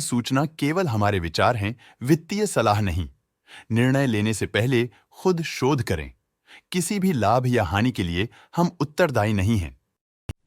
सूचना केवल हमारे विचार हैं, वित्तीय सलाह नहीं। निर्णय लेने से पहले खुद शोध करें। किसी भी लाभ या हानि के लिए हम उत्तरदायी नहीं हैं।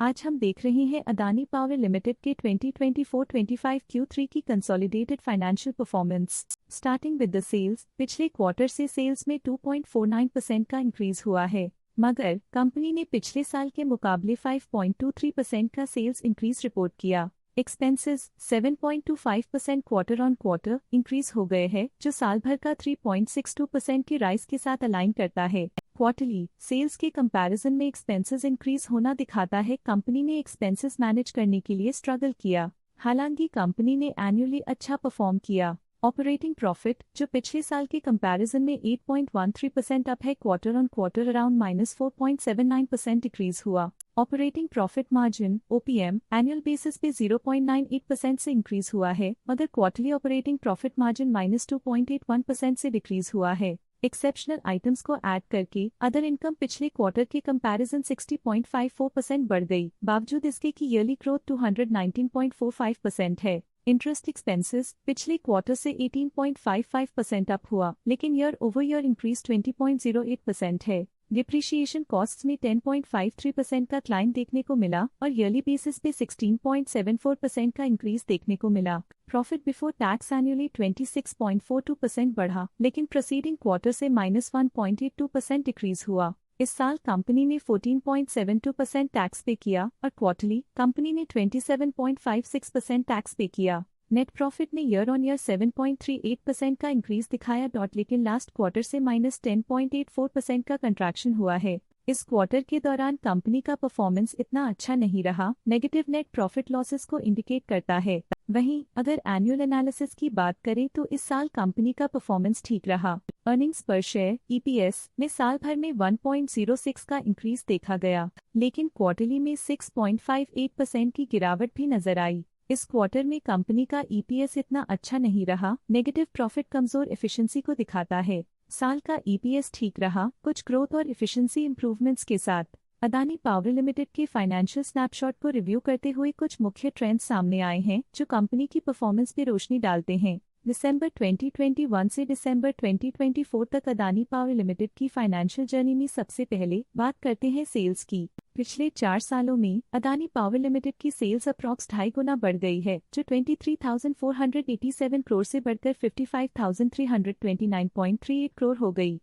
आज हम देख रहे हैं अदानी पावर लिमिटेड के 2024-25 Q3 की consolidated financial performance. Starting with the sales, पिछले क्वार्टर से सेल्स में 2.49% का इंक्रीज हुआ है, मगर कंपनी ने पिछले साल के मुकाबले 5.23% का सेल्स इंक्रीज रिपोर्ट किया। Expenses 7.25% quarter on quarter increase हो गए हैं, जो साल भर का 3.62% की राइज के साथ अलाइन करता है। क्वार्टरली सेल्स के कंपैरिजन में एक्सपेंसेस इंक्रीज होना दिखाता है कंपनी ने एक्सपेंसेस मैनेज करने के लिए स्ट्रगल किया। हालांकि कंपनी ने एनुअली अच्छा परफॉर्म किया। ऑपरेटिंग प्रॉफिट, जो पिछले साल के कंपैरिजन में 8.13% अप है, quarter on quarter around -4.79% decrease हुआ। Operating profit margin OPM annual basis पे 0.98% से इंक्रीज हुआ है, मगर क्वार्टरली ऑपरेटिंग प्रॉफिट मार्जिन -2.81% से डिक्रीज हुआ है। एक्सेप्शनल आइटम्स को ऐड करके अदर इनकम पिछले क्वार्टर के कंपैरिजन 60.54% बढ़ गई, बावजूद इसके कि ईयरली ग्रोथ 219.45% है। इंटरेस्ट एक्सपेंसेस पिछले क्वार्टर से 18.55% अप हुआ, लेकिन ईयर ओवर ईयर इंक्रीज 20.08% है। डिप्रिशिएशन कॉस्ट्स में 10.53% का क्लाइम देखने को मिला और ईयरली बेसिस पे 16.74% का इंक्रीज देखने को मिला। प्रॉफिट बिफोर टैक्स एनुअली 26.42% बढ़ा, लेकिन प्रीसीडिंग क्वार्टर से -1.82% डिक्रीज हुआ। इस साल कंपनी ने 14.72% टैक्स पे किया और क्वार्टरली कंपनी ने 27.56% टैक्स पे किया। नेट प्रॉफिट ने ईयर ऑन ईयर 7.38% का इंक्रीज दिखाया, लेकिन लास्ट क्वार्टर से -10.84% का कंट्रैक्शन हुआ है। इस क्वार्टर के दौरान कंपनी का परफॉर्मेंस इतना अच्छा नहीं रहा, नेगेटिव नेट प्रॉफिट लॉसेस को इंडिकेट करता है। वहीं अगर एनुअल एनालिसिस की बात करें तो इस साल कंपनी का परफॉर्मेंस ठीक रहा। अर्निंग्स पर शेयर EPS में साल भर में 1.06 का इंक्रीज देखा गया, लेकिन क्वार्टरली में 6.58% की गिरावट भी नजर आई। इस क्वार्टर में कंपनी का EPS इतना अच्छा नहीं रहा, नेगेटिव प्रॉफिट कमजोर एफिशिएंसी को दिखाता है। साल का EPS ठीक रहा, कुछ ग्रोथ और एफिशिएंसी इंप्रूवमेंट्स के साथ। अदानी पावर लिमिटेड के फाइनेंशियल स्नैपशॉट को रिव्यू करते हुए कुछ मुख्य ट्रेंड्स सामने आए हैं, जो कंपनी की परफॉर्मेंस पे रोशनी डालते हैं। दिसंबर 2021 से दिसंबर 2024 तक अदानी पावर लिमिटेड की फाइनेंशियल जर्नी में सबसे पहले बात करते हैं सेल्स की। पिछले 4 सालों में अदानी पावर लिमिटेड की सेल्स अप्रॉक्स 2.5 गुना बढ़ गई है, जो 23,487 करोड़ से बढ़कर 55,329.38 करोड़ हो गई।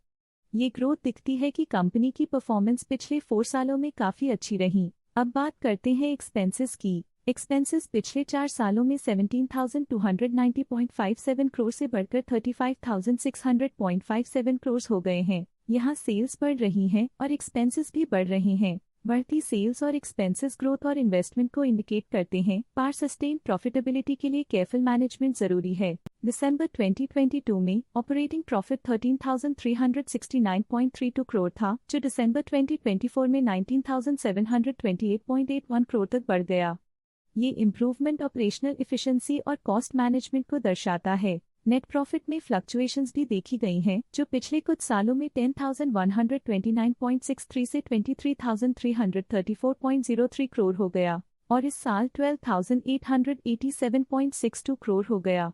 ये ग्रोथ दिखती है कि कंपनी की परफॉर्मेंस पिछले 4 सालों में काफी अच्छी रही। अब बात करते हैं एक्सपेंसेस की। एक्सपेंसेस पिछले 4 सालों में 17,290.57 करोड़ से बढ़कर 35,600.57 करोड़ हो गए हैं। यहाँ सेल्स बढ़ रही हैं और एक्सपेंसेस भी बढ़ रहे हैं। बढ़ती सेल्स और एक्सपेंसेस ग्रोथ और इन्वेस्टमेंट को इंडिकेट करते हैं, पर सस्टेन प्रॉफिटेबिलिटी के लिए केयरफुल मैनेजमेंट जरूरी है। दिसंबर 2022 में ऑपरेटिंग प्रॉफिट 13,369.32 करोड़ था, जो दिसंबर 2024 में 19,728.81 करोड़ तक बढ़ गया। ये इम्प्रूवमेंट ऑपरेशनल एफिशिएंसी और कॉस्ट मैनेजमेंट को दर्शाता है। नेट प्रॉफिट में फ्लक्चुएशंस भी देखी गई हैं, जो पिछले कुछ सालों में 10,129.63 से 23,334.03 करोड़ हो गया और इस साल 12,887.62 करोड़ हो गया।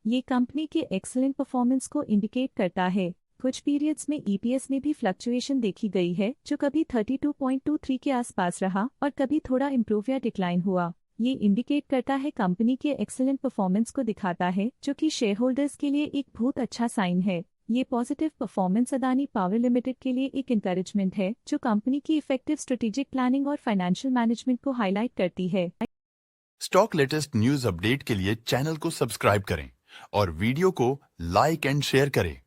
ये कंपनी के एक्सीलेंट परफॉर्मेंस को इंडिकेट करता है। कुछ पीरियड्स में EPS में भी फ्लक्चुएशन देखी गई है, जो कभी 32.23 के आसपास रहा और कभी थोड़ा इम्प्रूव या डिक्लाइन हुआ। ये इंडिकेट करता है कंपनी के एक्सीलेंट परफॉर्मेंस को दिखाता है, जो कि शेयर होल्डर्स के लिए एक बहुत अच्छा साइन है। ये positive performance Adani power limited के लिए एक एनकरेजमेंट है, जो कंपनी की इफेक्टिव स्ट्रेटेजिक प्लानिंग और फाइनेंशियल मैनेजमेंट को हाईलाइट करती है। स्टॉक लेटेस्ट न्यूज अपडेट के लिए चैनल को सब्सक्राइब करें और वीडियो को लाइक एंड शेयर करें।